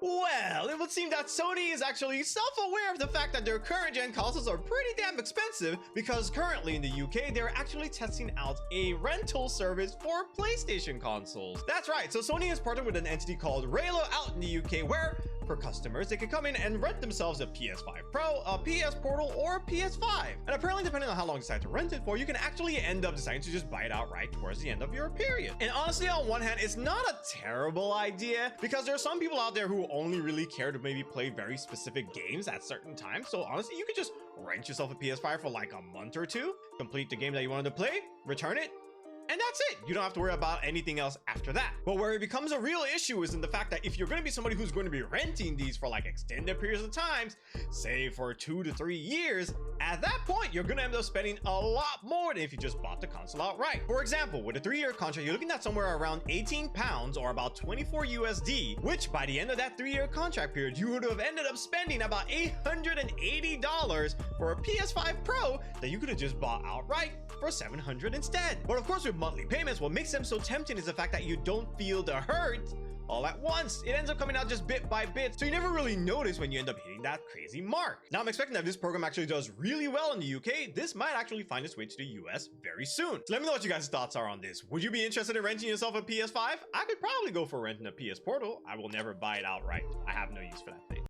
Well, it would seem that Sony is actually self-aware of the fact that their current gen consoles are pretty damn expensive, because currently in the UK, they're actually testing out a rental service for PlayStation consoles. That's right, so Sony has partnered with an entity called Raylo out in the UK, where for customers, they can come in and rent themselves a PS5 Pro, a PS Portal, or a PS5. And apparently, depending on how long you decide to rent it for, you can actually end up deciding to just buy it outright towards the end of your period. And honestly, on one hand, it's not a terrible idea, because there are some people out there who only really care to maybe play very specific games at certain times. So honestly, you could just rent yourself a PS5 for like a month or two, complete the game that you wanted to play, return it, and that's it. You don't have to worry about anything else after that. But where it becomes a real issue is in the fact that if you're going to be somebody who's going to be renting these for like extended periods of times, say for 2 to 3 years, at that point, you're going to end up spending a lot more than if you just bought the console outright. For example, with a 3-year contract, you're looking at somewhere around 18 pounds or about 24 USD, which by the end of that 3-year contract period, you would have ended up spending about $880 for a PS5 Pro that you could have just bought outright for $700 instead. But of course, with monthly payments, what makes them so tempting is the fact that you don't feel the hurt all at once. It ends up coming out just bit by bit, so you never really notice when you end up hitting that crazy mark. Now, I'm expecting that if this program actually does really well in the UK, this might actually find its way to the US very soon. So let me know what you guys' thoughts are on this. Would you be interested in renting yourself a PS5? I could probably go for renting a PS Portal. I will never buy it outright. I have no use for that thing.